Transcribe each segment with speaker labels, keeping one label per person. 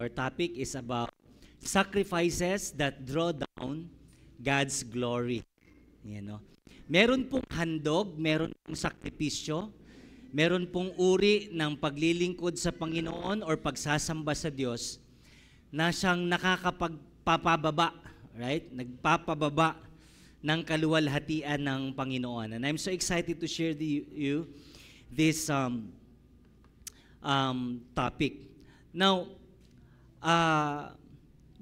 Speaker 1: Our topic is about sacrifices that draw down God's glory. Yan, no? Meron pong handog, meron pong sakripisyo, meron pong uri ng paglilingkod sa Panginoon or pagsasamba sa Diyos na siyang nakakapagpapababa, right? Nagpapababa ng kaluwalhatian ng Panginoon. And I'm so excited to share you this topic. Now,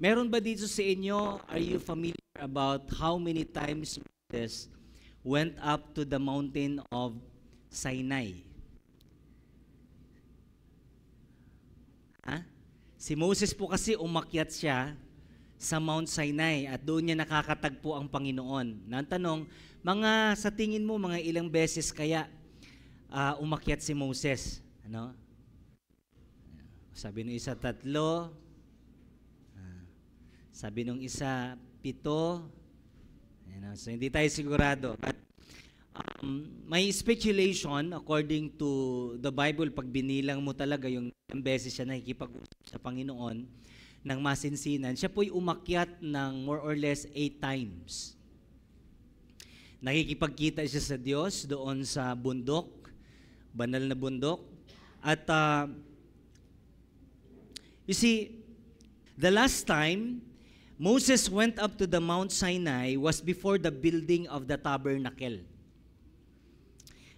Speaker 1: meron ba dito sa inyo, are you familiar about how many times Moses went up to the mountain of Sinai? Si Moses po kasi umakyat siya sa Mount Sinai at doon niya nakakatagpo ang Panginoon. Nantanong, sa tingin mo, mga ilang beses kaya umakyat si Moses? Ano? Sabi nung isa 3, sabi nung isa 7, so hindi tayo sigurado. But, may speculation according to the Bible, pag binilang mo talaga yung beses siya nakikipag-usap sa Panginoon ng masinsinan, siya po'y umakyat ng more or less 8 times. Nakikipagkita siya sa Diyos doon sa bundok, banal na bundok. At you see, the last time Moses went up to the Mount Sinai was before the building of the tabernacle.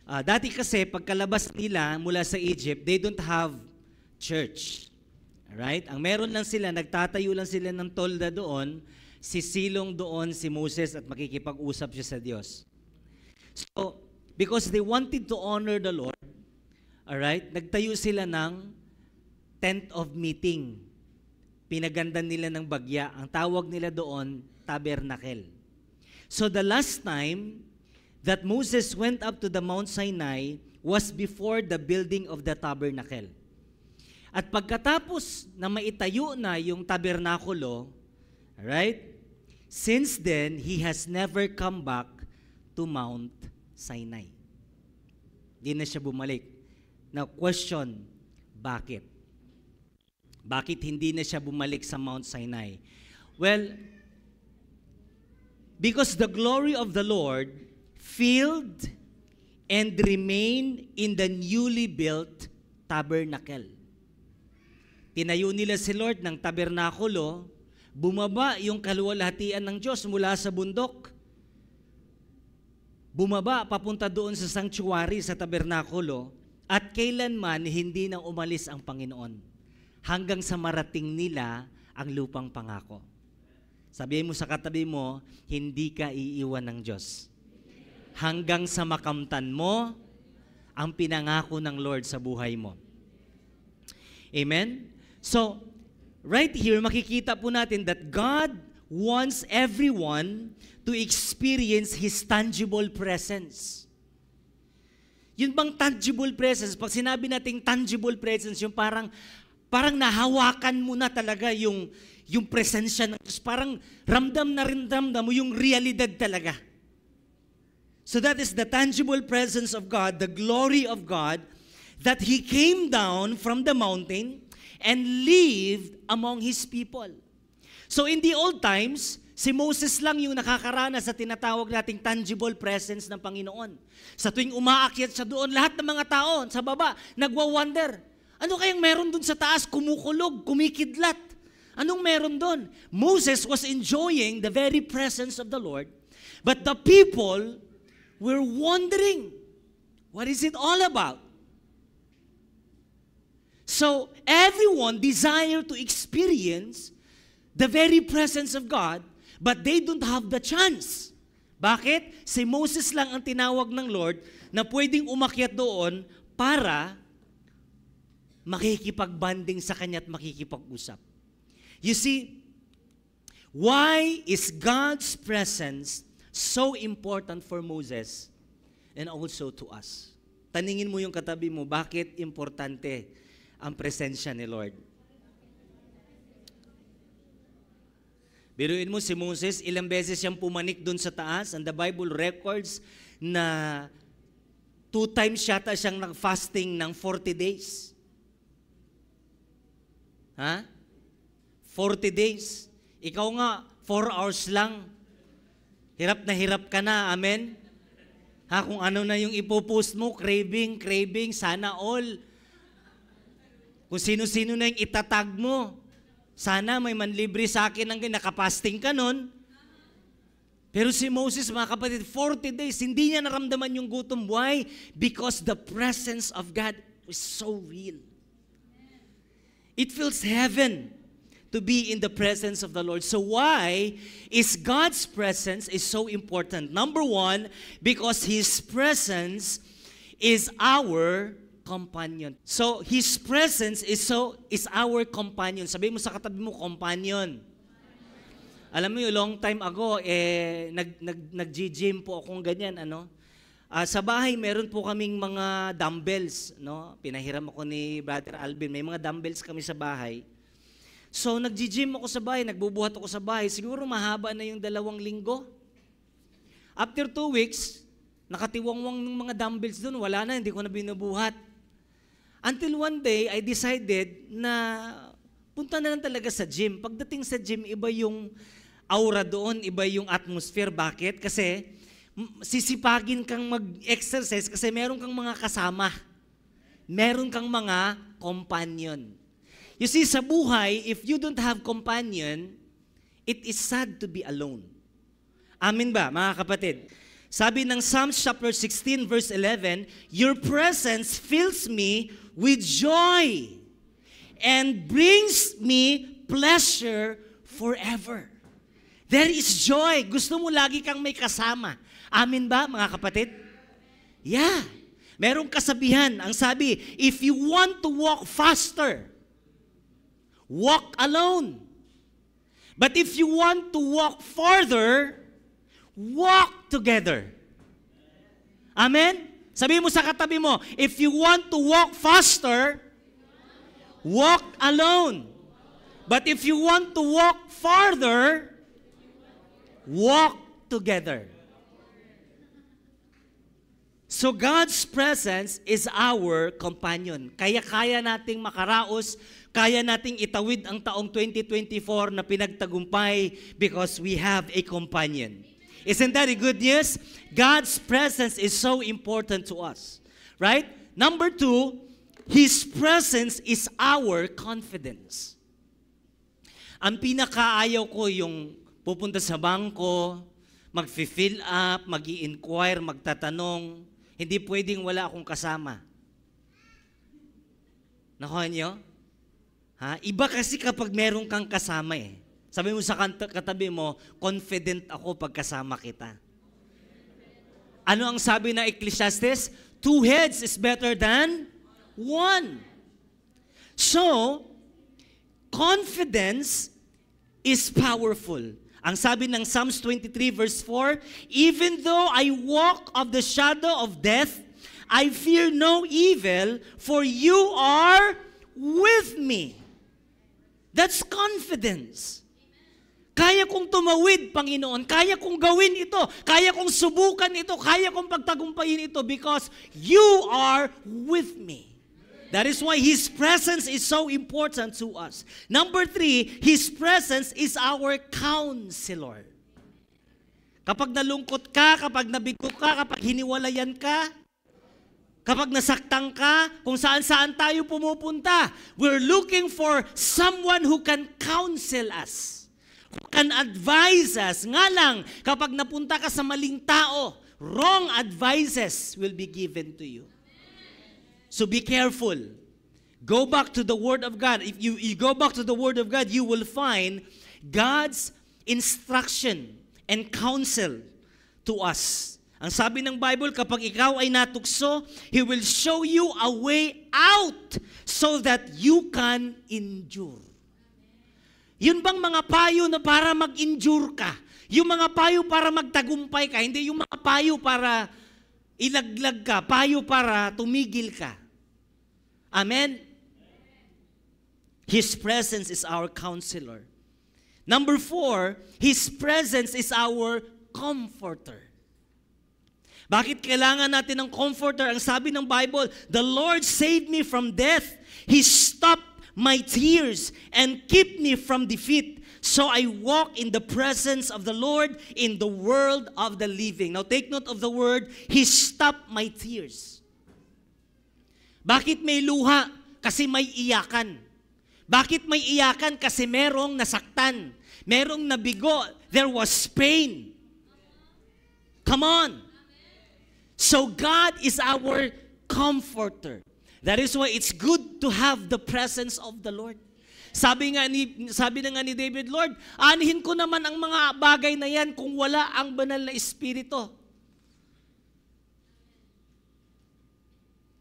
Speaker 1: Dati kasi, pagkalabas nila mula sa Egypt, they don't have church. Right? Ang meron lang sila, nagtatayo lang sila ng tolda doon, sisilong doon si Moses at makikipag-usap siya sa Diyos. So, because they wanted to honor the Lord, alright, nagtayo sila ng tent of meeting. Pinaganda nila ng bagya. Ang tawag nila doon, tabernacle. So, the last time that Moses went up to the Mount Sinai was before the building of the tabernacle. At pagkatapos na maitayo na yung tabernakulo, right? Since then, he has never come back to Mount Sinai. Di na siya bumalik. Now, question, bakit? Bakit hindi na siya bumalik sa Mount Sinai? Well, because the glory of the Lord filled and remained in the newly built tabernacle. Tinayo nila si Lord ng tabernakulo, bumaba yung kaluwalhatian ng Diyos mula sa bundok. Bumaba papunta doon sa sanctuary, sa tabernakulo, at kailanman hindi na umalis ang Panginoon hanggang sa marating nila ang lupang pangako. Sabihin mo sa katabi mo, hindi ka iiwan ng Diyos. Hanggang sa makamtan mo ang pinangako ng Lord sa buhay mo. Amen? So, right here, makikita po natin that God wants everyone to experience His tangible presence. Yun bang tangible presence? Pag sinabi nating tangible presence, yung parang nahawakan mo na talaga yung presensya ng Diyos. Parang ramdam mo yung realidad talaga. So that is the tangible presence of God, the glory of God, that He came down from the mountain and lived among His people. So in the old times, si Moses lang yung nakakaranas sa tinatawag nating tangible presence ng Panginoon. Sa tuwing umaakyat siya doon, lahat ng mga tao sa baba, nagwa-wonder. Ano kayang meron doon sa taas? Kumukulog, kumikidlat. Anong meron doon? Moses was enjoying the very presence of the Lord, but the people were wondering, what is it all about? So, everyone desire to experience the very presence of God, but they don't have the chance. Bakit? Si Moses lang ang tinawag ng Lord na pwedeng umakyat doon para makikipag-banding sa Kanya at makikipag-usap. You see, why is God's presence so important for Moses and also to us? Taningin mo yung katabi mo, bakit importante ang presensya ni Lord? Biruin mo si Moses, ilang beses siyang pumanik doon sa taas, and the Bible records na 2 times yata siyang nag-fasting ng 40 days. Ha? 40 days. Ikaw nga, 4 hours lang. Hirap na hirap ka na, amen? Ha, kung ano na yung ipopost mo, craving, sana all. Kung sino-sino na yung itatag mo, sana may manlibre sa akin ng nakapasting ka nun. Pero si Moses, mga kapatid, 40 days, hindi niya naramdaman yung gutom. Why? Because the presence of God was so real. It feels heaven to be in the presence of the Lord. So why is God's presence is so important? Number one, because His presence is our companion. So His presence is our companion. Sabihin mo sa katabi mo, companion. Alam mo yung long time ago, nag-gym po akong ganyan, sa bahay, meron po kaming mga dumbbells, no? Pinahiram ako ni Brother Alvin. May mga dumbbells kami sa bahay. So, nag-gym ako sa bahay, nagbubuhat ako sa bahay. Siguro mahaba na yung 2 linggo. After 2 weeks, nakatiwangwang ng mga dumbbells doon. Wala na, hindi ko na binubuhat. Until one day, I decided na punta na lang talaga sa gym. Pagdating sa gym, iba yung aura doon, iba yung atmosphere. Bakit? Kasi sisipagin kang mag-exercise kasi meron kang mga kasama. Meron kang mga companion. You see, sa buhay, if you don't have companion, it is sad to be alone. Amin ba, mga kapatid? Sabi ng Psalms chapter 16, verse 11, your presence fills me with joy and brings me pleasure forever. There is joy. Gusto mo lagi kang may kasama. Amin ba, mga kapatid? Yeah. Merong kasabihan. Ang sabi, if you want to walk faster, walk alone. But if you want to walk farther, walk together. Amen? Sabihin mo sa katabi mo, if you want to walk faster, walk alone. But if you want to walk farther, walk together. So God's presence is our companion. Kaya nating makaraos, kaya nating itawid ang taong 2024 na pinagtagumpay because we have a companion. Isn't that a good news? God's presence is so important to us. Right? Number 2, His presence is our confidence. Ang pinakaayaw ko yung pupunta sa bangko, mag-fill up, mag-i-inquire, magtatanong. Hindi pwedeng wala akong kasama. Nakuha niyo? Ha? Iba kasi kapag meron kang kasama eh. Sabi mo sa katabi mo, confident ako pag kasama kita. Ano ang sabi na Ecclesiastes? 2 heads is better than 1. So, confidence is powerful. Ang sabi ng Psalms 23 verse 4, even though I walk of the shadow of death, I fear no evil, for you are with me. That's confidence. Kaya kong tumawid, Panginoon. Kaya kong gawin ito. Kaya kong subukan ito. Kaya kong pagtagumpayin ito because you are with me. That is why His presence is so important to us. Number 3, His presence is our counselor. Kapag nalungkot ka, kapag nabigo ka, kapag hiniwalayan ka, kapag nasaktan ka, kung saan-saan tayo pumupunta, we're looking for someone who can counsel us, who can advise us. Nga lang, kapag napunta ka sa maling tao, wrong advices will be given to you. So be careful. Go back to the Word of God. If you go back to the Word of God, you will find God's instruction and counsel to us. Ang sabi ng Bible, kapag ikaw ay natukso, He will show you a way out so that you can endure. Yun bang mga payo na para mag-endure ka? Yung mga payo para magtagumpay ka, hindi yung mga payo para ilaglag ka, payo para tumigil ka. Amen? His presence is our counselor. Number 4, His presence is our comforter. Bakit kailangan natin ng comforter? Ang sabi ng Bible, the Lord saved me from death. He stopped my tears and keep me from defeat. So I walk in the presence of the Lord in the world of the living. Now take note of the word, He stopped my tears. Bakit may luha? Kasi may iyakan. Bakit may iyakan? Kasi merong nasaktan. Merong nabigo. There was pain. Come on. So God is our comforter. That is why it's good to have the presence of the Lord. Sabi na nga ni David, Lord, anihin ko naman ang mga bagay na yan kung wala ang banal na Espiritu.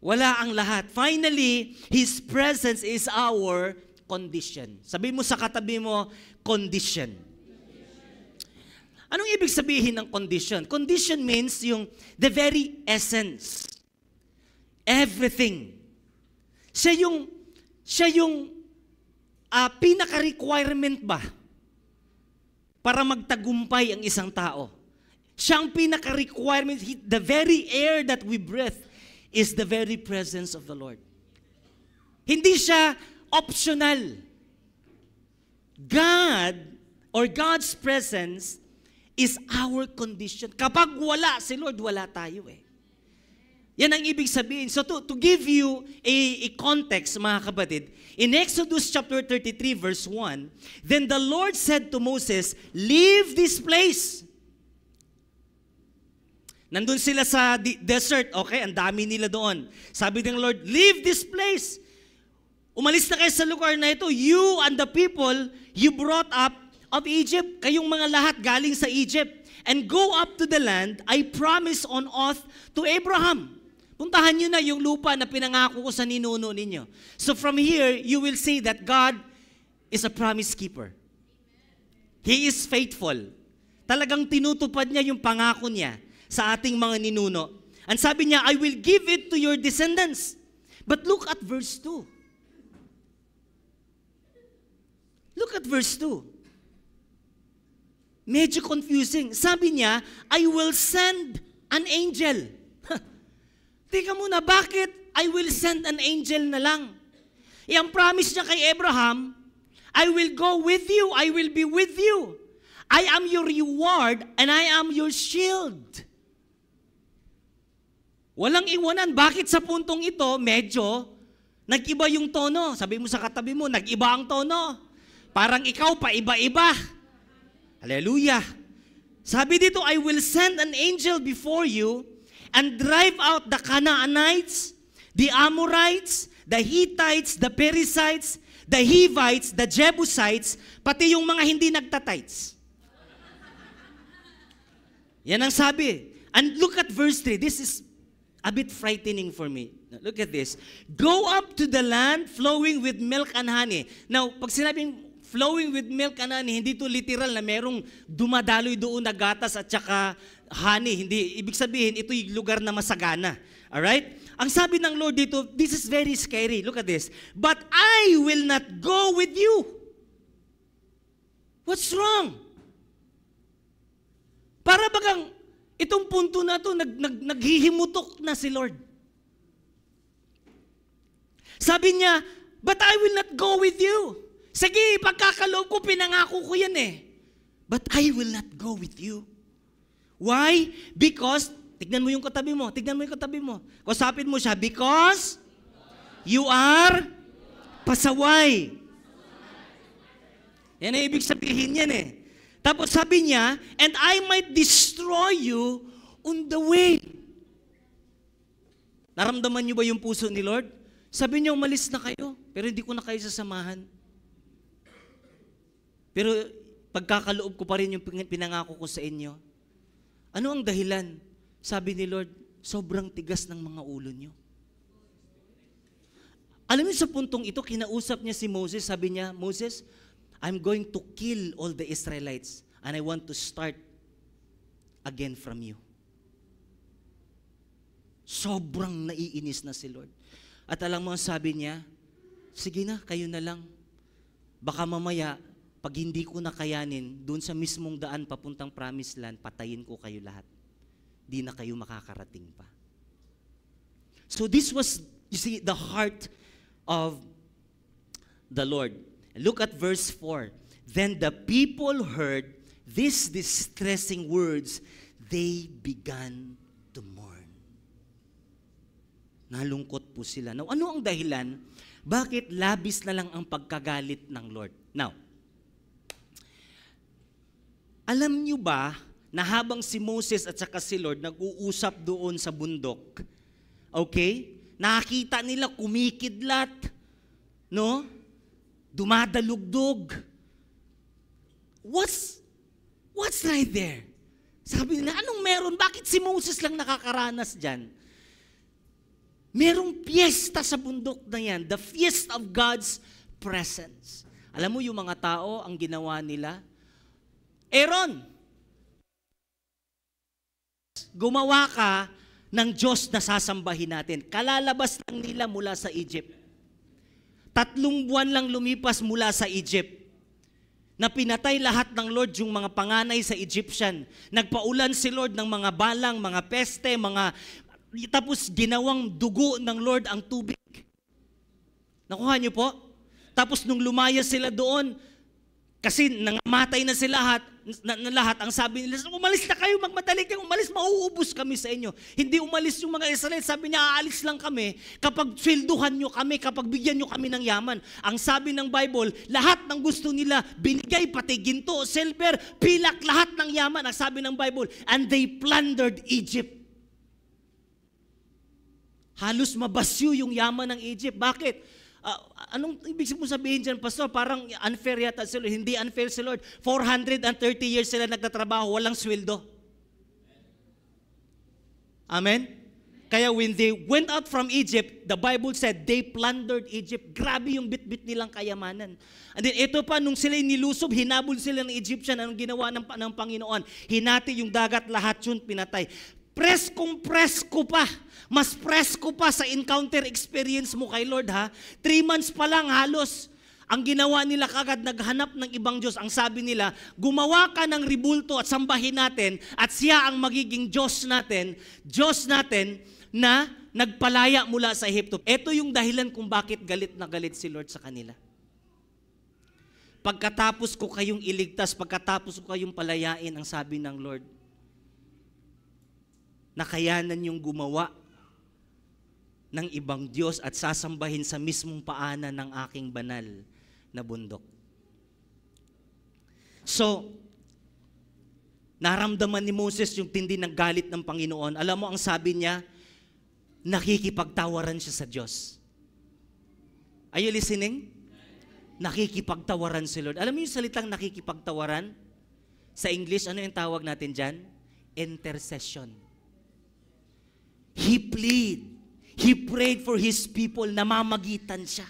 Speaker 1: Wala ang lahat. Finally, His presence is our condition. Sabi mo sa katabi mo, condition. Anong ibig sabihin ng condition? Condition means yung the very essence. Everything. Siya yung pinaka-requirement ba para magtagumpay ang isang tao. Siya ang pinaka-requirement. The very air that we breathe is the very presence of the Lord. Hindi siya optional. God or God's presence is our condition. Kapag wala si Lord, wala tayo eh. Yan ang ibig sabihin. So to give you a context, mga kapatid, in Exodus chapter 33 verse 1, then the Lord said to Moses, leave this place. Nandun sila sa desert, okay? Ang dami nila doon. Sabi ng Lord, leave this place. Umalis na kayo sa lugar na ito. You and the people you brought up of Egypt, kayong mga lahat galing sa Egypt, and go up to the land I promised on oath to Abraham. Puntahan nyo na yung lupa na pinangako ko sa ninuno ninyo. So from here, you will see that God is a promise keeper. He is faithful. Talagang tinutupad niya yung pangako niya sa ating mga ninuno. And sabi niya, I will give it to your descendants. But look at verse 2. Look at verse 2. Medyo confusing. Sabi niya, I will send an angel. Teka muna, bakit I will send an angel na lang? Ang promise niya kay Abraham, I will go with you, I will be with you. I am your reward and I am your shield. Walang iwanan. Bakit sa puntong ito, medyo nag-iba yung tono? Sabi mo sa katabi mo, nag-iba ang tono. Parang ikaw pa iba-iba. Hallelujah. Sabi dito, I will send an angel before you and drive out the Canaanites, the Amorites, the Hittites, the Perizzites, the Hivites, the Jebusites, pati yung mga hindi nagtatites. Yan ang sabi. And look at verse 3. This is a bit frightening for me. Look at this. Go up to the land flowing with milk and honey. Now, pag sinabing flowing with milk and honey, hindi to literal na merong dumadaloy doon na gatas at saka honey. Hindi. Ibig sabihin, ito yung lugar na masagana. Alright? Ang sabi ng Lord dito, this is very scary. Look at this. But I will not go with you. What's wrong? Para bagang itong punto na to, naghihimutok na si Lord. Sabi niya, but I will not go with you. Sige, pagkakaloob ko, pinangako ko yan eh. But I will not go with you. Why? Because, tignan mo yung katabi mo, Kusapin mo siya, because you are pasaway. Yan ang ibig sabihin yan eh. Tapos sabi niya, and I might destroy you on the way. Naramdaman niyo ba yung puso ni Lord? Sabi niya, umalis na kayo, pero hindi ko na kayo sasamahan. Pero pagkakaloob ko pa rin yung pinangako ko sa inyo. Ano ang dahilan? Sabi ni Lord, sobrang tigas ng mga ulo niyo. Alam niyo sa puntong ito, kinausap niya si Moses, sabi niya, Moses, I'm going to kill all the Israelites and I want to start again from you. Sobrang naiinis na si Lord. At alam mo ang sabi niya, sige na, kayo na lang. Baka mamaya, pag hindi ko nakayanin, doon sa mismong daan papuntang promised land, patayin ko kayo lahat. Di na kayo makakarating pa. So this was, you see, the heart of the Lord. Look at verse 4. Then the people heard these distressing words. They began to mourn. Nalungkot po sila. Now, ano ang dahilan? Bakit labis na lang ang pagkagalit ng Lord? Now, alam niyo ba na habang si Moses at saka si Lord nag-uusap doon sa bundok, okay? Nakakita nila kumikidlat, no? Dumadalugdog. What's right there? Sabi nila, anong meron? Bakit si Moses lang nakakaranas dyan? Merong fiesta sa bundok na yan. The feast of God's presence. Alam mo yung mga tao, ang ginawa nila, Aaron, gumawa ka ng Diyos na sasambahin natin. Kalalabas lang nila mula sa Egypt. 3 buwan lang lumipas mula sa Egypt. Na pinatay lahat ng Lord yung mga panganay sa Egyptian. Nagpaulan si Lord ng mga balang, mga peste, tapos ginawang dugo ng Lord ang tubig. Nakuha niyo po? Tapos nung lumaya sila doon, kasi nangamatay na sila lahat, ang sabi nila, umalis na kayo, magmadali kayo, umalis, mauubos kami sa inyo. Hindi umalis yung mga Israel, sabi niya, aalis lang kami kapag swelduhan nyo kami, kapag bigyan nyo kami ng yaman. Ang sabi ng Bible, lahat ng gusto nila, binigay, pati ginto, silver, pilak, lahat ng yaman. Ang sabi ng Bible, and they plundered Egypt. Halos mabasyo yung yaman ng Egypt. Bakit? Anong ibig mo sabihin dyan, Pastor? Parang unfair yata si Lord. Hindi unfair si Lord. 430 years sila nagtatrabaho, walang sweldo. Amen? Kaya when they went out from Egypt, the Bible said, they plundered Egypt. Grabe yung bit-bit nilang kayamanan. And then ito pa, nung sila nilusob, hinabol sila ng Egyptian. Anong ginawa ng Panginoon? Hinati yung dagat, lahat yun pinatay. Presko pa. Mas presko pa sa encounter experience mo kay Lord, ha? 3 months pa lang halos. Ang ginawa nila kagad, naghanap ng ibang Diyos. Ang sabi nila, gumawa ka ng ribulto at sambahin natin at siya ang magiging Diyos natin na nagpalaya mula sa Ehipto. Ito yung dahilan kung bakit galit na galit si Lord sa kanila. Pagkatapos ko kayong iligtas, pagkatapos ko kayong palayain, ang sabi ng Lord, nakayanan yung gumawa ng ibang Diyos at sasambahin sa mismong paanan ng aking banal na bundok. So, naramdaman ni Moses yung tindi ng galit ng Panginoon. Alam mo, ang sabi niya, nakikipagtawaran siya sa Diyos. Are you listening? Nakikipagtawaran si Lord. Alam mo yung salitang nakikipagtawaran? Sa English, ano yung tawag natin dyan? Intercession. He prayed for His people, namamagitan siya.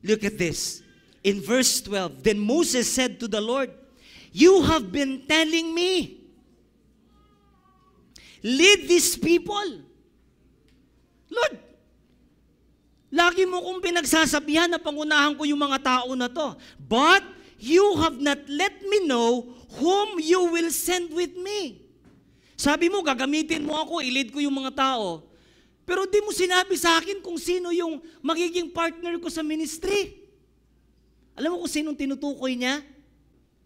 Speaker 1: Look at this. In verse 12, then Moses said to the Lord, you have been telling me, lead these people. Lord, lagi mo kong pinagsasabihan na pangunahan ko yung mga tao na to. But you have not let me know whom you will send with me. Sabi mo, gagamitin mo ako, i-lead ko yung mga tao. Pero di mo sinabi sa akin kung sino yung magiging partner ko sa ministry. Alam mo kung sinong tinutukoy niya?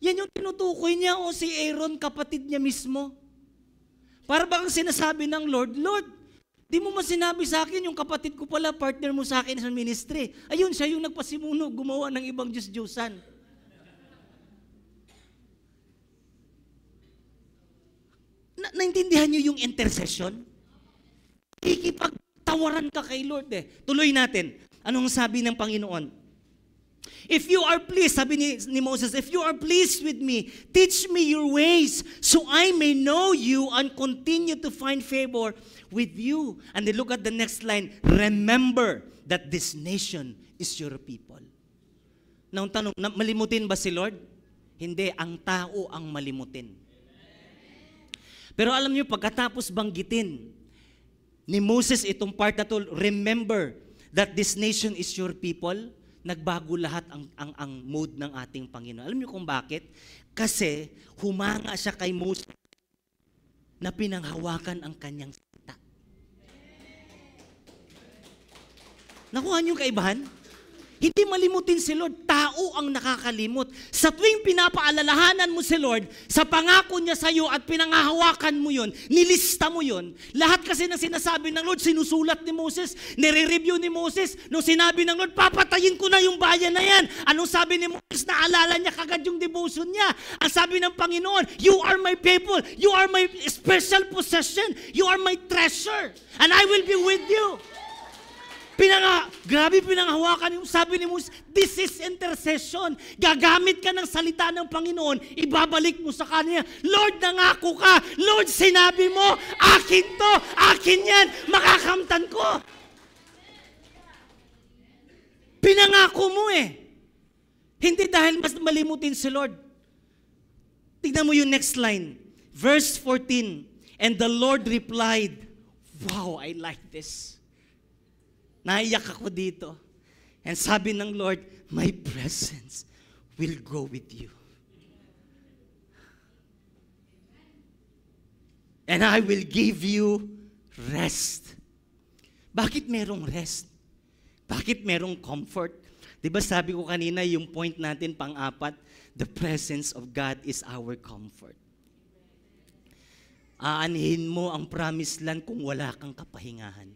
Speaker 1: Yan yung tinutukoy niya o si Aaron, kapatid niya mismo. Para bang sinasabi ng Lord, Lord, di mo sinabi sa akin yung kapatid ko pala, partner mo sa akin sa ministry. Ayun, siya yung nagpasimuno, gumawa ng ibang Diyos-Diyusan. Naintindihan niyo yung intercession? Ikipagtawaran ka kay Lord eh. Tuloy natin. Anong sabi ng Panginoon? If you are pleased, sabi ni Moses, if you are pleased with me, teach me your ways so I may know you and continue to find favor with you. And then look at the next line, remember that this nation is your people. Now, tanong, malimutin ba si Lord? Hindi, ang tao ang malimutin. Pero alam niyo, pagkatapos banggitin ni Moses itong part na to, remember that this nation is your people, nagbago lahat ang mood ng ating Panginoon. Alam niyo kung bakit? Kasi humanga siya kay Moses na pinanghawakan ang kanyang salita. Nakuha niyo yung kaibahan? Hindi malimutin si Lord, tao ang nakakalimot. Sa tuwing pinapaalalahanan mo si Lord, sa pangako niya sa iyo at pinangahawakan mo yun, nilista mo yun, lahat kasi na sinasabi ng Lord, sinusulat ni Moses, nire-review ni Moses, nung sinabi ng Lord, papatayin ko na yung bayan na yan. Anong sabi ni Moses? Naalala niya kagad yung devotion niya. Ang sabi ng Panginoon, you are my people, you are my special possession, you are my treasure, and I will be with you. Grabe pinanghawakan yung sabi ni Moses, this is intercession. Gagamit ka ng salita ng Panginoon, ibabalik mo sa Kanya. Lord, nangako ka. Lord, sinabi mo, akin to, akin yan, makakamtan ko. Pinangako mo eh. Hindi dahil mas malimutin si Lord. Tignan mo yung next line. Verse 14, and the Lord replied, wow, I like this. Naiyak ako dito. And sabi ng Lord, my presence will go with you. And I will give you rest. Bakit merong rest? Bakit merong comfort? Diba sabi ko kanina, yung point natin pang-apat, the presence of God is our comfort. Aanhin mo ang promised land kung wala kang kapahingahan.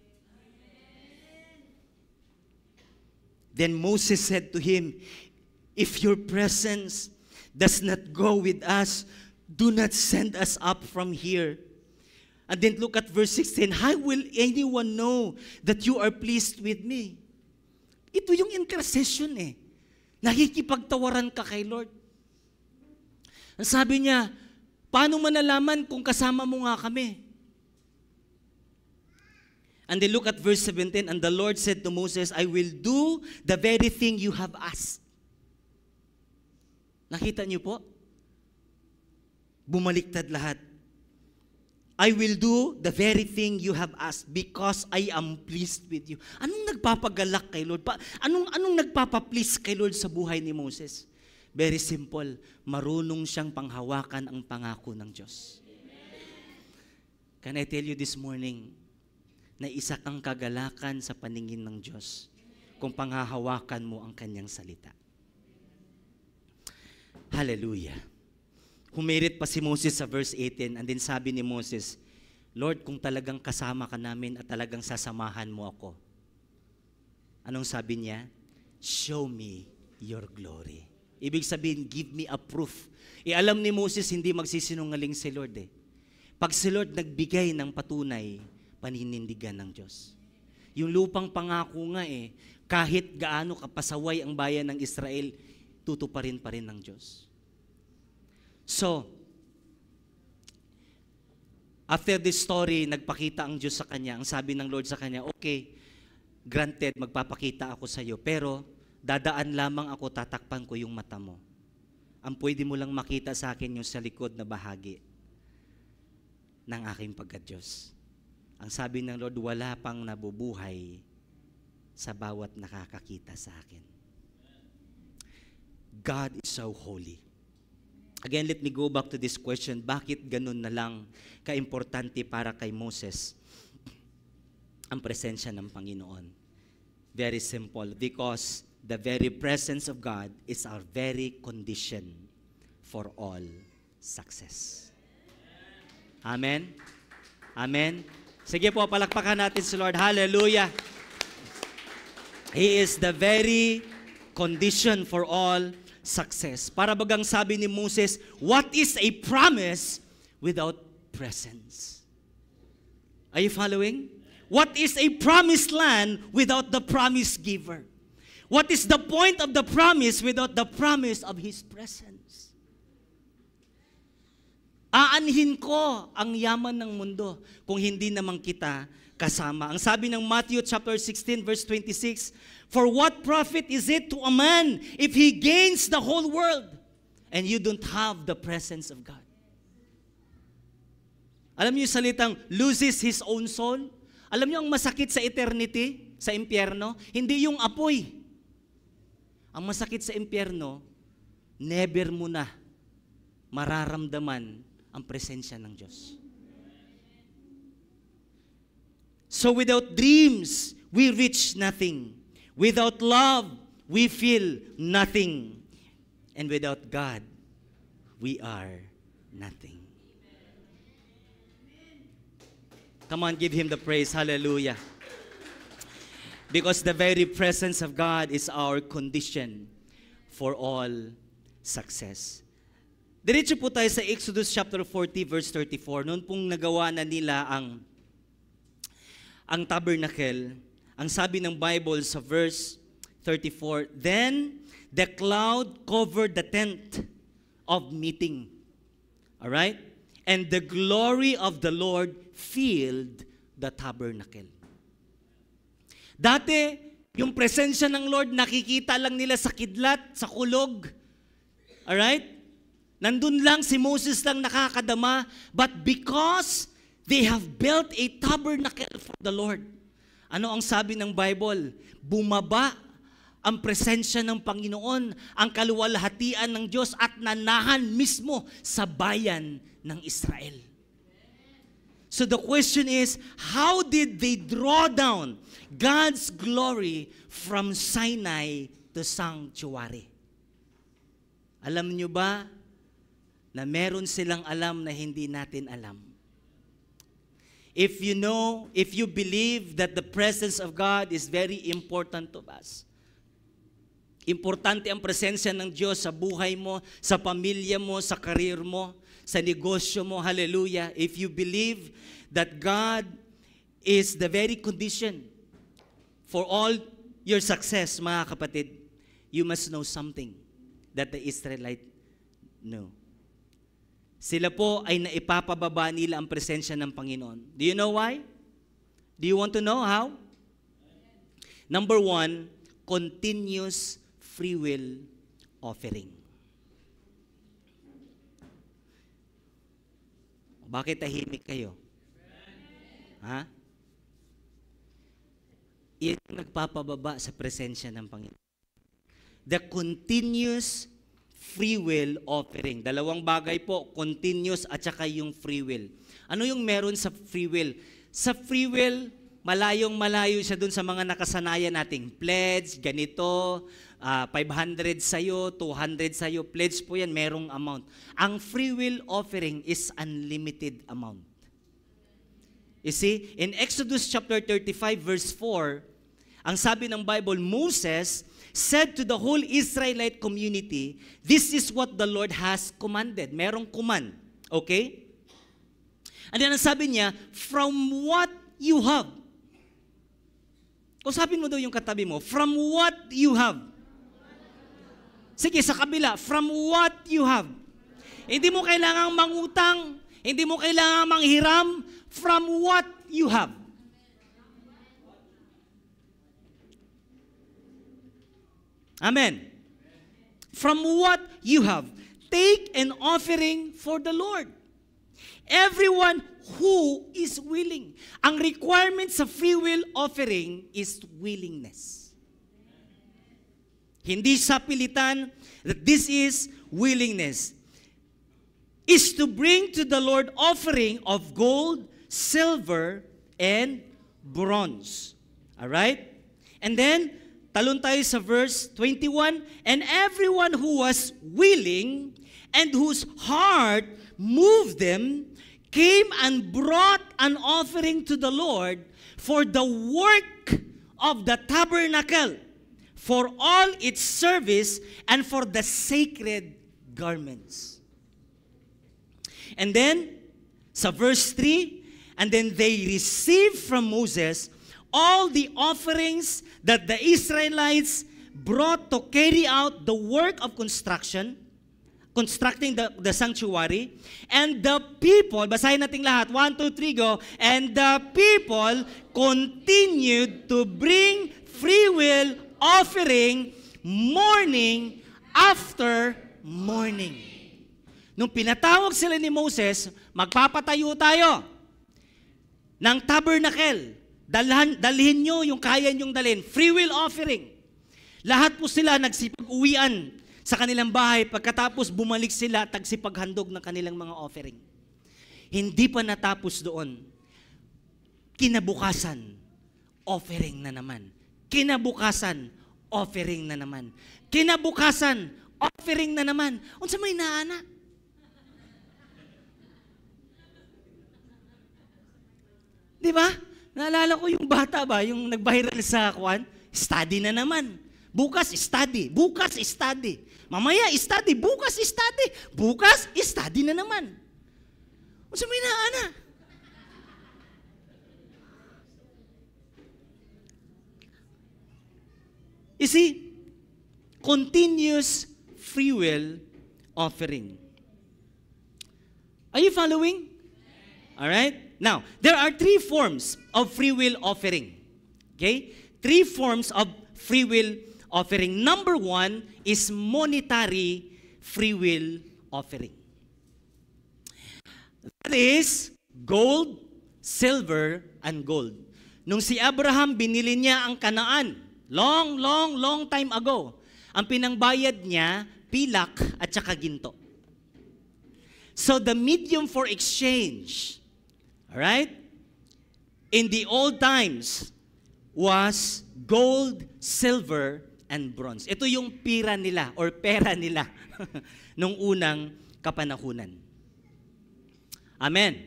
Speaker 1: Then Moses said to him, if your presence does not go with us, do not send us up from here. And then look at verse 16, how will anyone know that you are pleased with me? Ito yung intercession eh. Nakikipagtawaran ka kay Lord. Ang sabi niya, paano manalaman kung kasama mo nga kami? And then look at verse 17, and the Lord said to Moses, I will do the very thing you have asked. Nakita niyo po? Bumaliktad lahat. I will do the very thing you have asked because I am pleased with you. Anong nagpapagalak kay Lord? Anong nagpapaplease kay Lord sa buhay ni Moses? Very simple. Marunong siyang panghawakan ang pangako ng Diyos. Can I tell you this morning, na isa kang kagalakan sa paningin ng Diyos kung panghahawakan mo ang Kanyang salita. Hallelujah. Humirit pa si Moses sa verse 18 and then sabi ni Moses, Lord, kung talagang kasama ka namin at talagang sasamahan mo ako. Anong sabi niya? Show me your glory. Ibig sabihin, give me a proof. Alam ni Moses, hindi magsisinungaling si Lord eh. Pag si Lord nagbigay ng patunay, paninindigan ng Diyos. Yung lupang pangako nga eh, kahit gaano kapasaway ang bayan ng Israel, tutuparin pa rin ng Diyos. So, after this story, nagpakita ang Diyos sa kanya. Ang sabi ng Lord sa kanya, okay, granted, magpapakita ako sa iyo, pero dadaan lamang ako, tatakpan ko yung mata mo. Ang pwede mo lang makita sa akin yung sa likod na bahagi ng aking pagka-Diyos. Ang sabi ng Lord, wala pang nabubuhay sa bawat nakakakita sa akin. God is so holy. Again, let me go back to this question. Bakit ganun na lang kaimportante para kay Moses ang presensya ng Panginoon? Very simple. Because the very presence of God is our very condition for all success. Amen? Amen? Sige po, palakpakan natin si Lord. Hallelujah! He is the very condition for all success. Para bagang sabi ni Moses, what is a promise without presence? Are you following? What is a promised land without the promise giver? What is the point of the promise without the promise of His presence? Aanhin ko ang yaman ng mundo kung hindi naman kita kasama. Ang sabi ng Matthew chapter 16 verse 26, for what profit is it to a man if he gains the whole world and you don't have the presence of God? Alam niyo yung salitang loses his own soul? Alam niyo ang masakit sa eternity, sa impyerno? Hindi yung apoy. Ang masakit sa impyerno, never mo na mararamdaman ang presensya ng Diyos. So without dreams, we reach nothing. Without love, we feel nothing. And without God, we are nothing. Come on, give Him the praise. Hallelujah. Because the very presence of God is our condition for all success. Diretso po tayo sa Exodus chapter 40 verse 34. Noon pong nagawa na nila ang tabernacle, ang sabi ng Bible sa verse 34, then the cloud covered the tent of meeting. All right? And the glory of the Lord filled the tabernacle. Dati, yung presensya ng Lord, nakikita lang nila sa kidlat, sa kulog. Alright? Nandun lang, si Moses lang nakakadama. But because they have built a tabernacle for the Lord, ano ang sabi ng Bible? Bumaba ang presensya ng Panginoon, ang kaluwalhatian ng Diyos at nanahan mismo sa bayan ng Israel. So the question is, how did they draw down God's glory from Sinai to sanctuary? Alam niyo ba na meron silang alam na hindi natin alam? If you know, if you believe that the presence of God is very important to us, importante ang presensya ng Diyos sa buhay mo, sa pamilya mo, sa karir mo, sa negosyo mo, hallelujah. If you believe that God is the very condition for all your success, mga kapatid, you must know something that the Israelite knew. Sila po ay naipapababa nila ang presensya ng Panginoon. Do you know why? Do you want to know how? Number one, continuous free will offering. Bakit tahimik kayo? Ha? Iyan ang nagpapababa sa presensya ng Panginoon. The continuous free will offering. Dalawang bagay po, continuous at saka yung free will. Ano yung meron sa free will? Sa free will, malayong-malayo siya dun sa mga nakasanayan nating pledge, ganito, 500 sa'yo, 200 sa'yo, pledge po yan, merong amount. Ang free will offering is unlimited amount. You see, in Exodus chapter 35 verse 4, ang sabi ng Bible, Moses said to the whole Israelite community, this is what the Lord has commanded. Merong command, okay? And then ang sabi niya, from what you have. Usapin mo daw yung katabi mo, from what you have. Sige, sa kabila, from what you have. Hindi mo kailangang mangutang, hindi mo kailangang manghiram, from what you have. Amen. From what you have, take an offering for the Lord. Everyone who is willing. Ang requirement sa free will offering is willingness. Hindi sa pilitan, that this is willingness. Is to bring to the Lord offering of gold, silver, and bronze. Alright? And then, talon tayo sa verse 21, and everyone who was willing and whose heart moved them came and brought an offering to the Lord for the work of the tabernacle, for all its service, and for the sacred garments. And then, sa verse 3, and then they received from Moses all the offerings that the Israelites brought to carry out the work of constructing the sanctuary. And the people, basahin natin lahat, 1, 2, 3, go. And the people continued to bring free will offering morning after morning. Nung pinatawag sila ni Moses, magpapatayo tayo ng tabernacle. Dalhin nyo yung kaya nyong dalhin. Free will offering. Lahat po sila nagsipag-uwian sa kanilang bahay. Pagkatapos bumalik sila, tagsipaghandog ng kanilang mga offering. Hindi pa natapos doon. Kinabukasan, offering na naman. Kinabukasan, offering na naman. Kinabukasan, offering na naman. Unsa may naana? Di ba? Naalala ko yung bata ba, yung nag-viral sa kwan, study na naman. Bukas, study. Bukas, study. Mamaya, study. Bukas, study. Bukas, study na naman. Unsa may naana? You see, continuous free will offering. Are you following? All right? Now, there are 3 forms of free will offering. Okay? 3 forms of free will offering. Number 1 is monetary free will offering. That is gold, silver, and gold. Nung si Abraham, binili niya ang Kanaan. Long time ago. Ang pinangbayad niya, pilak at saka ginto. So the medium for exchange, alright, in the old times was gold, silver, and bronze. Ito yung pira nila or pera nila nung unang kapanahunan. Amen.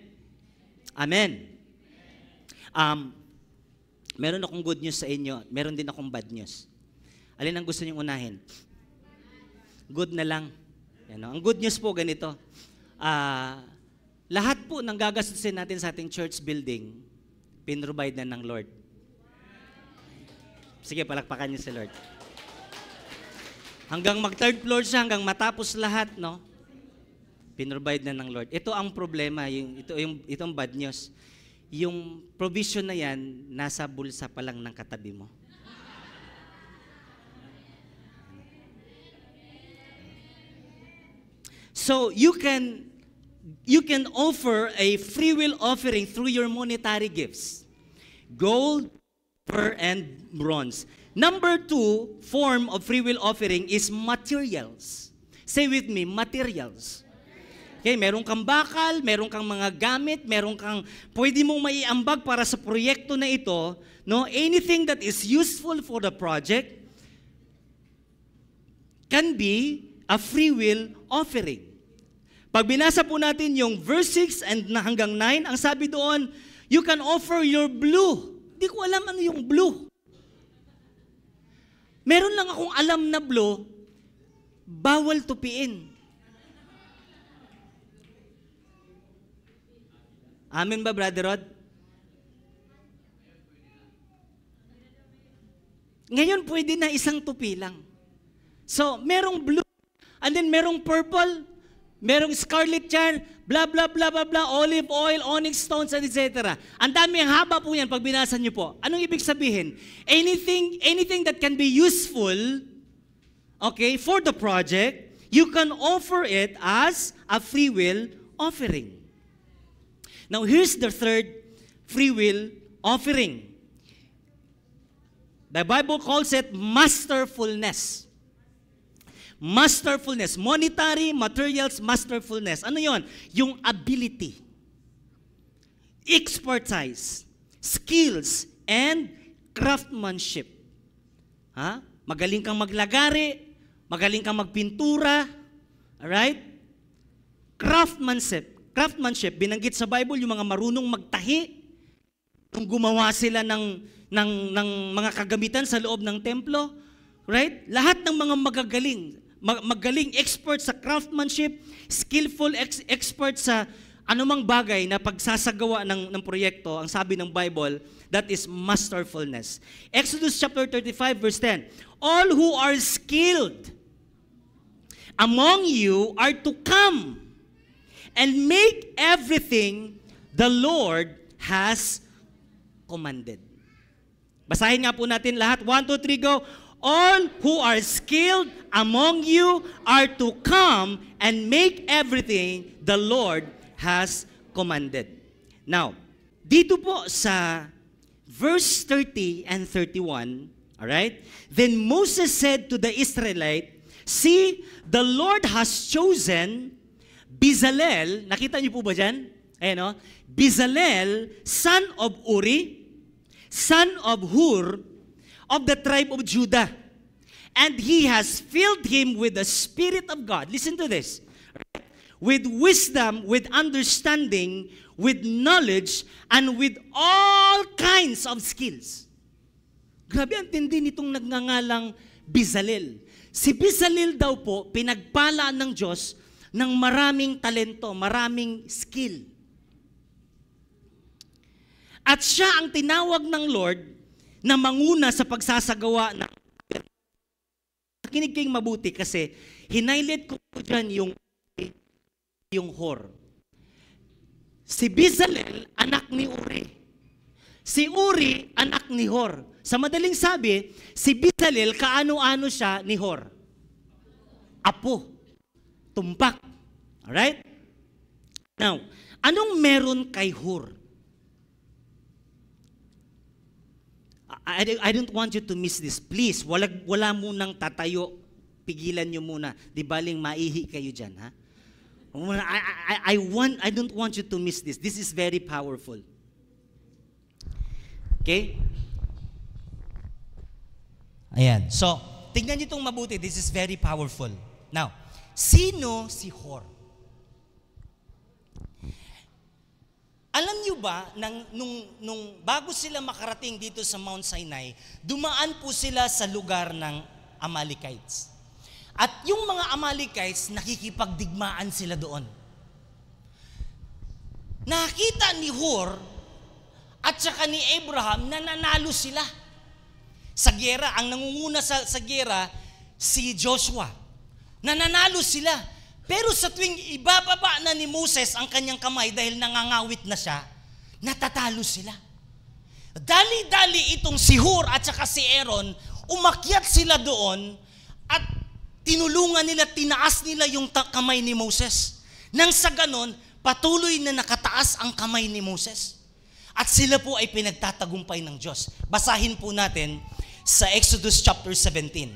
Speaker 1: Amen. Meron akong good news sa inyo. Meron din akong bad news. Alin ang gusto niyong unahin? Good na lang. Yan, no? Ang good news po ganito. Lahat po ng gagastusin natin sa ating church building, pinrovide na ng Lord. Sige, palakpakan niyo si Lord. Hanggang mag-third floor siya, hanggang matapos lahat, no? Pinrovide na ng Lord. Ito ang problema, itong bad news. Yung provision na yan, nasa bulsa pa lang ng katabi mo. So you can offer a free will offering through your monetary gifts. Gold, silver, and bronze. Number 2 form of free will offering is materials. Say with me, materials. Okay, meron kang bakal, meron kang mga gamit, meron kang pwede mong maiambag para sa proyekto na ito, no? Anything that is useful for the project can be a free will offering. Pag binasa po natin yung verse 6 and hanggang 9, ang sabi doon, you can offer your blue. Hindi ko alam ano yung blue. Meron lang akong alam na blue, bawal tupiin. Amen ba, Brother Rod? Ngayon pwede na isang tupi lang. So, merong blue, and then merong purple, merong scarlet yarn, blah, blah, blah, blah, blah, olive oil, onyx stones, etc. Ang dami, ang haba po yan pag binasa niyo po. Anong ibig sabihin? Anything that can be useful, okay, for the project, you can offer it as a free will offering. Now, here's the third free will offering. The Bible calls it masterfulness. Masterfulness. Monetary, materials, masterfulness. Ano yon? Yung ability, expertise, skills, and craftsmanship. Ha? Magaling kang maglagari, magaling kang magpintura, alright? Craftsmanship, binanggit sa Bible yung mga marunong magtahi, nung gumawa sila ng mga kagamitan sa loob ng templo, right? Lahat ng mga magaling expert sa craftsmanship, skillful expert sa anumang bagay na pagsasagawa ng proyekto, ang sabi ng Bible, that is masterfulness. Exodus chapter 35 verse 10, all who are skilled among you are to come and make everything the Lord has commanded. Basahin nga po natin lahat. 1, 2, 3, go. All who are skilled among you are to come and make everything the Lord has commanded. Now, dito po sa verse 30 and 31, all right? Then Moses said to the Israelite, see, the Lord has chosen Bezalel, nakita niyo po ba dyan? Ayan o. Bezalel, son of Uri, son of Hur, of the tribe of Judah. And He has filled him with the Spirit of God. Listen to this. With wisdom, with understanding, with knowledge, and with all kinds of skills. Grabe ang tindi nitong nagngangalang Bezalel. Si Bezalel daw po, pinagpala ng Diyos ng maraming talento, maraming skill. At siya ang tinawag ng Lord na manguna sa pagsasagawa ng... Nakinig kayong mabuti kasi hinailit ko dyan yung Hor. Si Bezalel, anak ni Uri. Si Uri, anak ni Hor. Sa madaling sabi, si Bezalel, kaano-ano siya ni Hor? Apo. Tumpak. Alright? Now, anong meron kay Hor? I don't want you to miss this. Please, wala munang tatayo. Pigilan nyo muna. Di baling maihi kayo dyan, ha? I don't want you to miss this. This is very powerful. Okay? Ayan. So, tignan niyo itong mabuti. This is very powerful. Now, sino si Hor? Alam niyo ba, nung bago sila makarating dito sa Mount Sinai, dumaan po sila sa lugar ng Amalekites. At yung mga Amalekites, nakikipagdigmaan sila doon. Nakita ni Hor at saka ni Abraham na nanalo sila. Sa gera, ang nangunguna sa gera, si Joshua. Nananalo sila. Pero sa tuwing ibababa na ni Moses ang kanyang kamay dahil nangangawit na siya, natatalo sila. Dali-dali itong si Hur at saka si Aaron, umakyat sila doon at tinulungan nila, tinaas nila yung kamay ni Moses. Nang sa ganon, patuloy na nakataas ang kamay ni Moses. At sila po ay pinagtatagumpay ng Diyos. Basahin po natin sa Exodus chapter 17.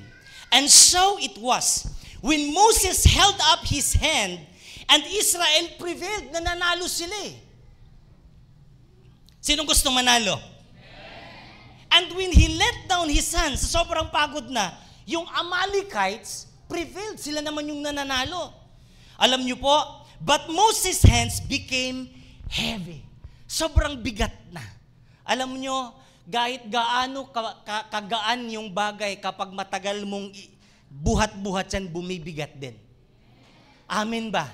Speaker 1: And so it was, when Moses held up his hand, and Israel prevailed, nananalo sila eh. Sinong gusto manalo? And when he let down his hands, sobrang pagod na, yung Amalekites prevailed, sila naman yung nananalo. Alam niyo po, but Moses' hands became heavy. Sobrang bigat na. Alam niyo, kahit gaano kagaan yung bagay kapag matagal mong buhat-buhat yan, bumibigat din. Amen ba?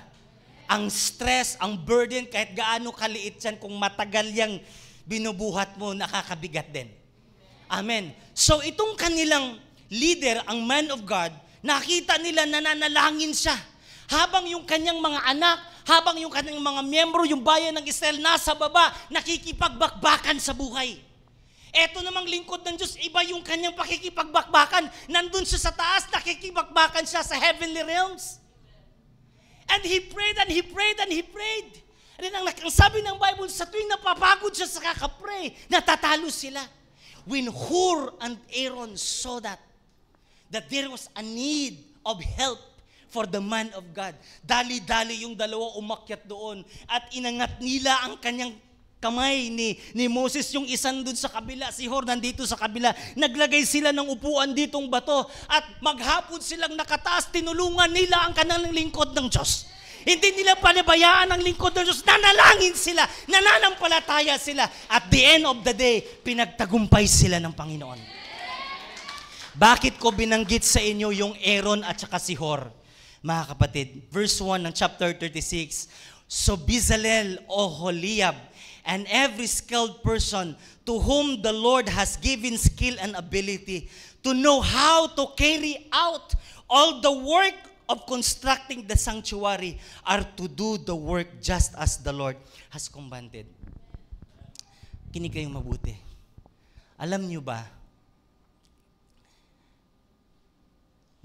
Speaker 1: Ang stress, ang burden, kahit gaano kaliit yan, kung matagal yang binubuhat mo, nakakabigat din. Amen. So itong kanilang leader, ang man of God, nakita nila nananalangin siya. Habang yung kanyang mga anak, habang yung kanyang mga miyembro, yung bayan ng Israel nasa baba, nakikipagbakbakan sa buhay. Eto namang lingkod ng Diyos, iba yung kanyang pakikipagbakbakan. Nandun siya sa taas, nakikibakbakan siya sa heavenly realms. And he prayed and he prayed and he prayed. And ang sabi ng Bible, sa tuwing napapagod siya sa kakapray, natatalo sila. When Hur and Aaron saw that there was a need of help for the man of God, dali-dali yung dalawa umakyat doon at inangat nila ang kanyang kamay ni Moses, yung isan dun sa kabila, si Hor nandito sa kabila, naglagay sila ng upuan ditong bato at maghapon silang nakataas, tinulungan nila ang kanilang lingkod ng Diyos. Hindi nila panabayaan ang lingkod ng Diyos, nanalangin sila, nananampalataya sila. At the end of the day, pinagtagumpay sila ng Panginoon. Bakit ko binanggit sa inyo yung Aaron at saka si Hor? Mga kapatid, verse 1 ng chapter 36, so Bezalel, Oholiab, and every skilled person to whom the Lord has given skill and ability to know how to carry out all the work of constructing the sanctuary are to do the work just as the Lord has commanded. Kinig kayong mabuti. Alam niyo ba,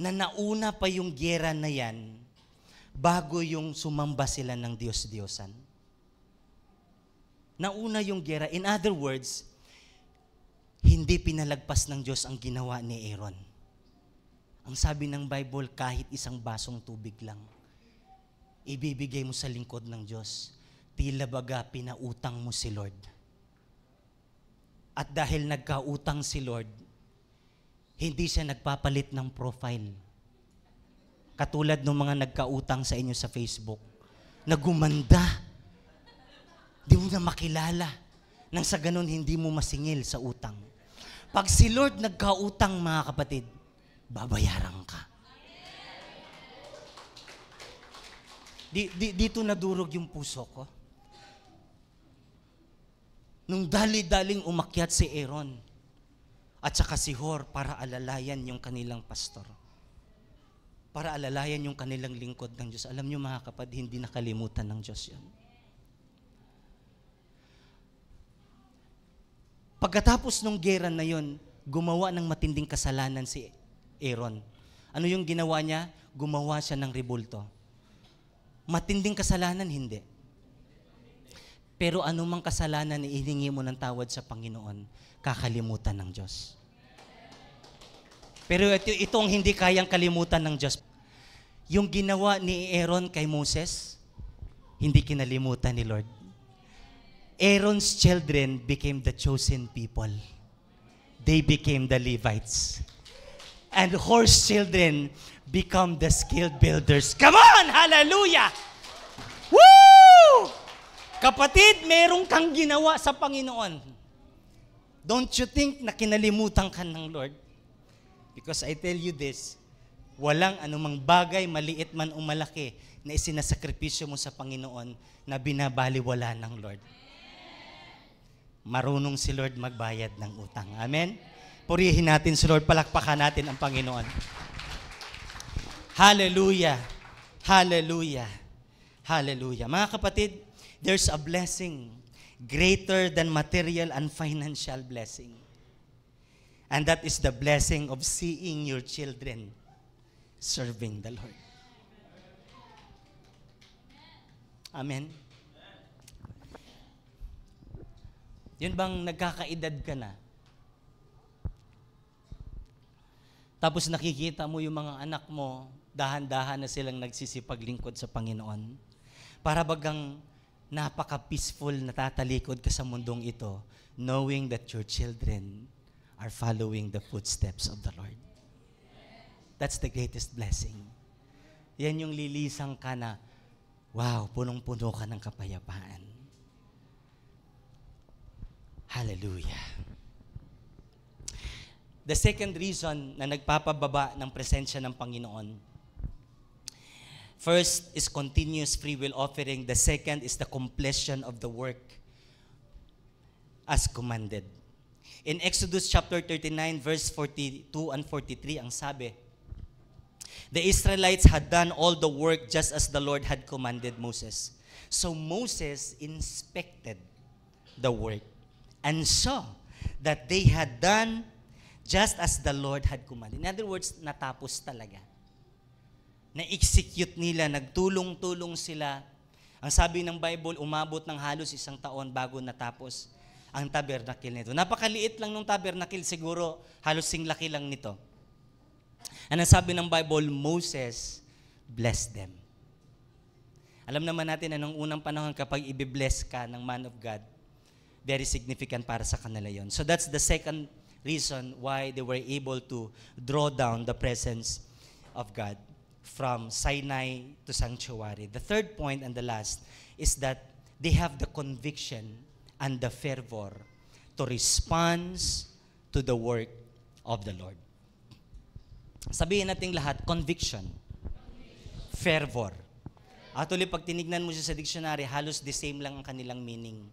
Speaker 1: na nauna pa yung gera na yan bago yung sumamba sila ng Diyos-Diyosan. Nauna yung gera. In other words, hindi pinalagpas ng Diyos ang ginawa ni Aaron. Ang sabi ng Bible, kahit isang basong tubig lang, ibibigay mo sa lingkod ng Diyos. Tila baga pinautang mo si Lord. At dahil nagkautang si Lord, Hindi siya nagpapalit ng profile. Katulad ng mga nagkautang sa inyo sa Facebook. Nagumanda. Di mo na makilala. Nang sa ganun, hindi mo masingil sa utang. Pag si Lord nagkautang, mga kapatid, babayaran ka. Dito nadurog yung puso ko. Nung dali-daling umakyat si Aaron at saka si Hur para alalayan yung kanilang pastor. Para alalayan yung kanilang lingkod ng Diyos. Alam niyo mga kapatid, hindi nakalimutan ng Diyos yan. Pagkatapos nung gera na yon, gumawa ng matinding kasalanan si Aaron. Ano yung ginawa niya? Gumawa siya ng rebulto. Matinding kasalanan, hindi. Pero anumang kasalanan na ihingi mo ng tawad sa Panginoon, kakalimutan ng Diyos. Pero ito ang hindi kayang kalimutan ng Diyos. Yung ginawa ni Aaron kay Moses, hindi kinalimutan ni Lord. Aaron's children became the chosen people. They became the Levites. And Hur's children become the skilled builders. Come on! Hallelujah! Woo! Kapatid, merong kang ginawa sa Panginoon. Don't you think na kinalimutan ka ng Lord? Because I tell you this, walang anumang bagay, maliit man o malaki, na isinasakripisyo mo sa Panginoon na binabaliwala ng Lord. Marunong si Lord magbayad ng utang. Amen? Purihin natin si Lord, palakpakan natin ang Panginoon. Hallelujah! Hallelujah! Hallelujah! Mga kapatid, there's a blessing greater than material and financial blessing. And that is the blessing of seeing your children serving the Lord. Amen? Yun bang nagkakaedad ka na? Tapos nakikita mo yung mga anak mo, dahan-dahan na silang nagsisipaglingkod sa Panginoon. Para bagang napaka-peaceful na tatalikod ka sa mundong ito, knowing that your children are following the footsteps of the Lord. That's the greatest blessing. Yan yung lilisang ka na, wow, punong-puno ka ng kapayapaan. Hallelujah. The second reason na nagpapababa ng presensya ng Panginoon, first is continuous free will offering. The second is the completion of the work as commanded. In Exodus chapter 39, verse 42 and 43, ang sabi, the Israelites had done all the work just as the Lord had commanded Moses. So Moses inspected the work and saw that they had done just as the Lord had commanded. In other words, natapos talaga. Na-execute nila, nagtulong-tulong sila. Ang sabi ng Bible, umabot ng halos 1 taon bago natapos ang tabernacle nito. Napakaliit lang ng tabernacle, siguro halos singlaki lang nito. Ang sabi ng Bible, Moses blessed them. Alam naman natin na nung unang panahon kapag i-bless ka ng man of God, very significant para sa kanila yon. So that's the second reason why they were able to draw down the presence of God from Sinai to sanctuary. The third point and the last is that they have the conviction and the fervor to respond to the work of the Lord. Sabihin natin lahat, conviction, fervor. Actually, pag tinignan mo siya sa dictionary, halos the same lang ang kanilang meaning.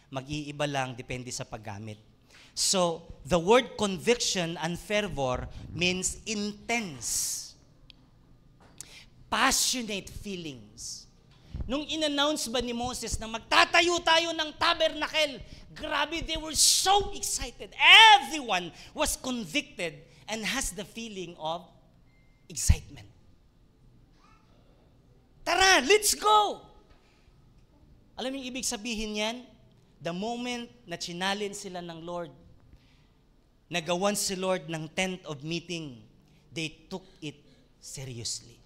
Speaker 1: Mag-iiba lang, depende sa paggamit. So, the word conviction and fervor means intense, passionate feelings. Nung in-announce ba ni Moses na magtatayo tayo ng tabernacle, grabe, they were so excited. Everyone was convicted and has the feeling of excitement. Tara, let's go! Alam mo yung ibig sabihin yan? The moment na chinalin sila ng Lord, nagawan si Lord ng tent of meeting, they took it seriously.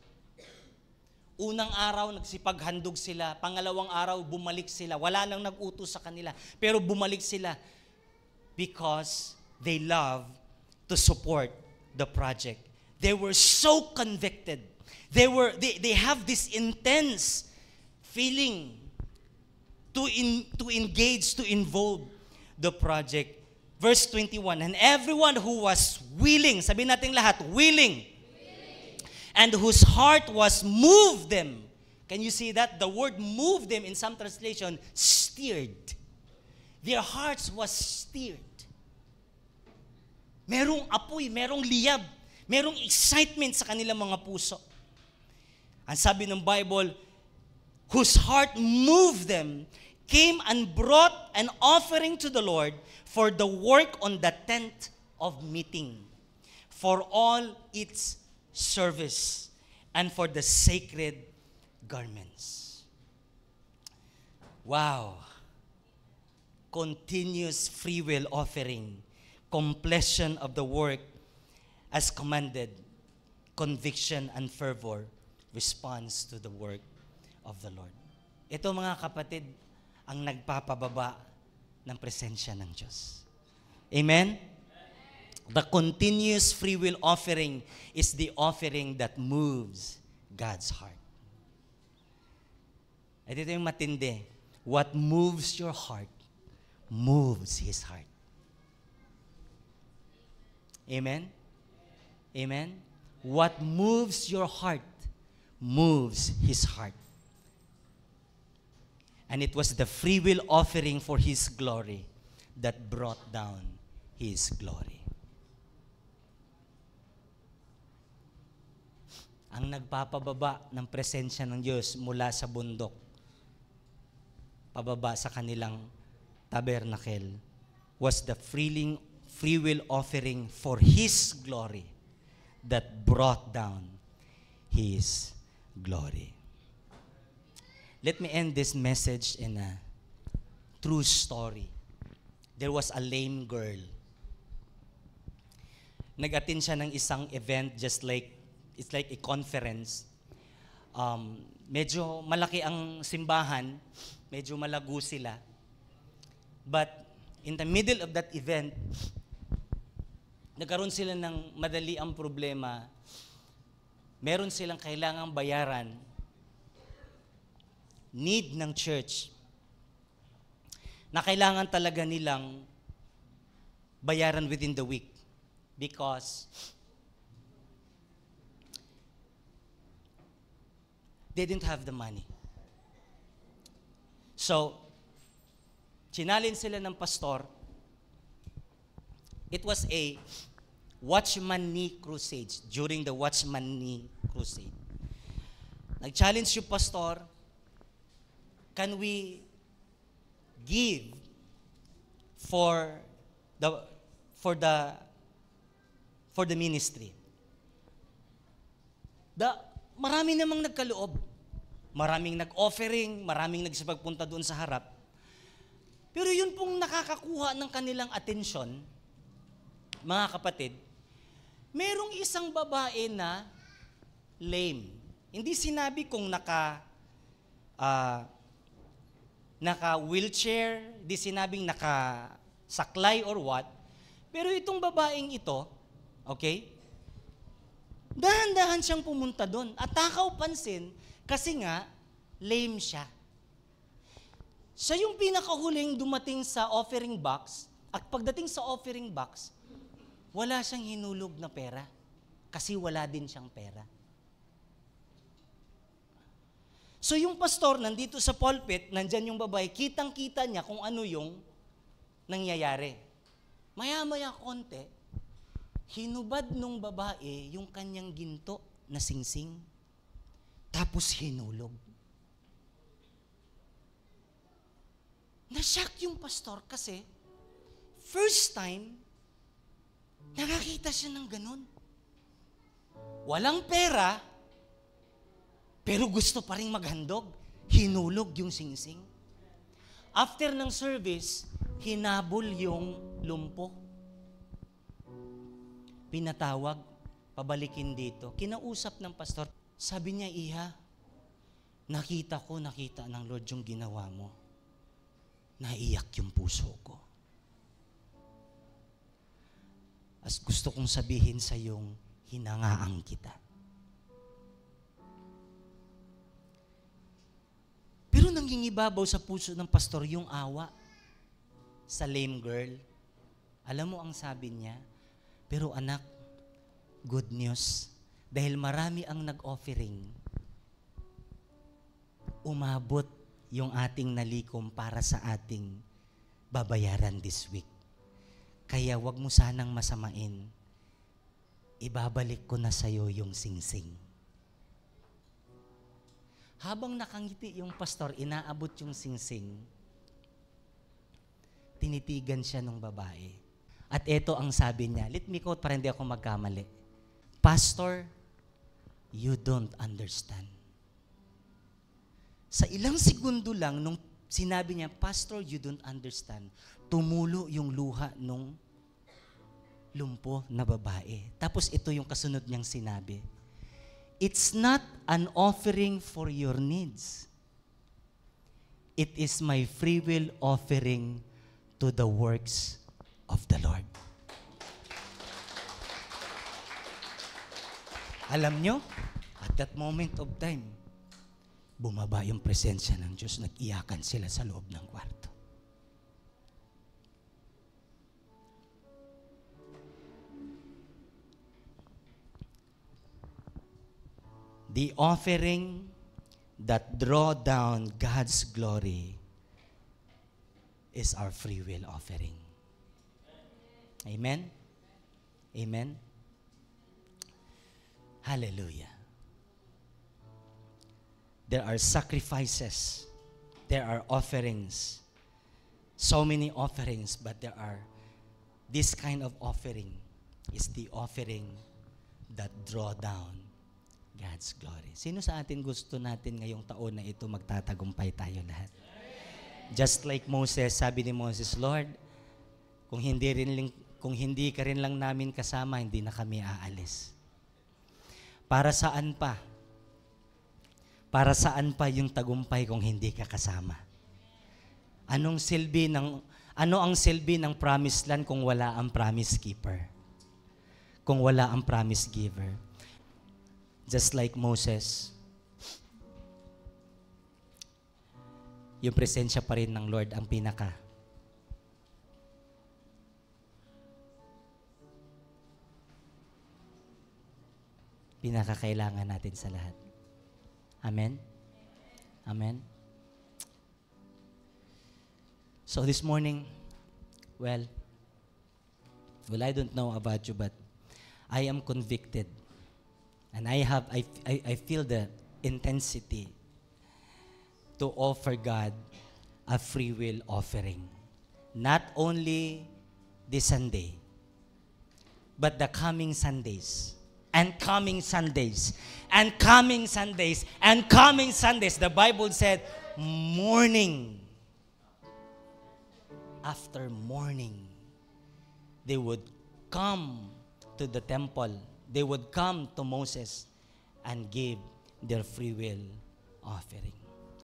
Speaker 1: Unang araw, nagsipaghandog sila. Pangalawang araw, bumalik sila. Wala nang nag-utos sa kanila. Pero bumalik sila because they love to support the project. They were so convicted. They have this intense feeling to engage, to involve the project. Verse 21, and everyone who was willing, sabihin natin lahat, willing, and whose heart was moved them. Can you see that? The word move them in some translation, stirred. Their hearts was stirred. Merong apoy, merong liyab, merong excitement sa kanilang mga puso. Ang sabi ng Bible, whose heart moved them, came and brought an offering to the Lord for the work on the tent of meeting, for all its service, and for the sacred garments. Wow. Continuous free will offering, completion of the work as commanded, conviction and fervor, response to the work of the Lord. Ito mga kapatid, ang nagpapababa ng presensya ng Diyos. Amen? The continuous free will offering is the offering that moves God's heart. At ito yung matindi. What moves your heart, moves His heart. Amen? Amen? What moves your heart, moves His heart. And it was the free will offering for His glory that brought down His glory. Ang nagpapababa ng presensya ng Diyos mula sa bundok, pababa sa kanilang tabernacle, was the free will offering for His glory that brought down His glory. Let me end this message in a true story. There was a lame girl. Nag-attend siya ng isang event it's like a conference. Medyo malaki ang simbahan, medyo malago sila. But in the middle of that event, nagkaroon sila ng madali ang problema. Meron silang kailangang bayaran. Need ng church na kailangan talaga nilang bayaran within the week because they didn't have the money. So, chinalin sila ng pastor. It was a Watchman Nee crusade, during the Watchman Nee crusade. Nag-challenge yung pastor, can we give for the ministry? Marami namang nagkaloob. Maraming nag-offering, maraming nagsipagpunta doon sa harap. Pero yun pong nakakakuha ng kanilang atensyon, mga kapatid, merong isang babae na lame. Hindi sinabi kung naka-wheelchair, di sinabing naka-saklay or what. Pero itong babaeng ito, okay, dahan-dahan siyang pumunta doon. At takaw pansin, kasi nga, lame siya. Siya yung pinakahuling dumating sa offering box, at pagdating sa offering box, wala siyang hinulog na pera. Kasi wala din siyang pera. So yung pastor, nandito sa pulpit, nandyan yung babae, kitang-kita niya kung ano yung nangyayari. Maya-maya konti, hinubad nung babae yung kanyang ginto na singsing, tapos hinulog. Na-shock yung pastor kasi first time, nakakita siya ng ganun. Walang pera, pero gusto pa rin maghandog. Hinulog yung singsing. After ng service, hinabol yung lumpo. Pinatawag, pabalikin dito. Kinausap ng pastor. Sabi niya, Iha, nakita ng Lord yung ginawa mo. Naiyak yung puso ko. As gusto kong sabihin sa iyong, hinangaan kita. Pero nangingibabaw sa puso ng pastor yung awa sa lame girl. Alam mo ang sabi niya, pero anak, good news, dahil marami ang nag-offering, umabot yung ating nalikom para sa ating babayaran this week. Kaya wag mo sanang masamain. Ibabalik ko na sa'yo yung singsing. Habang nakangiti yung pastor, inaabot yung singsing, tinitigan siya ng babae. At ito ang sabi niya, let me quote para hindi ako magkamali. Pastor, you don't understand. Sa ilang segundo lang, nung sinabi niya, Pastor, you don't understand, tumulo yung luha nung lumpo na babae. Tapos ito yung kasunod niyang sinabi, it's not an offering for your needs. It is my free will offering to the works of the Lord. Alam nyo, at that moment of time, bumaba yung presensya ng Diyos, nag-iyakan sila sa loob ng kwarto. The offering that draw down God's glory is our free will offering. Amen? Amen? Hallelujah. There are sacrifices. There are offerings. So many offerings, but there are, this kind of offering is the offering that draw down God's glory. Sino sa atin gusto natin ngayong taon na ito magtatagumpay tayo lahat? Just like Moses, sabi ni Moses, Lord, kung hindi ka rin lang namin kasama, hindi na kami aalis. Para saan pa? Para saan pa yung tagumpay kung hindi ka kasama? Ano ang silbi ng promised land kung wala ang promise keeper? Kung wala ang promise giver? Just like Moses, yung presensya pa rin ng Lord ang pinakakailangan natin sa lahat. Amen? Amen? So this morning, well, I don't know about you, but I am convicted. And I feel the intensity to offer God a free will offering. Not only this Sunday, but the coming Sundays. And coming Sundays. And coming Sundays. And coming Sundays. The Bible said, morning after morning, they would come to the temple. They would come to Moses and give their free will offering.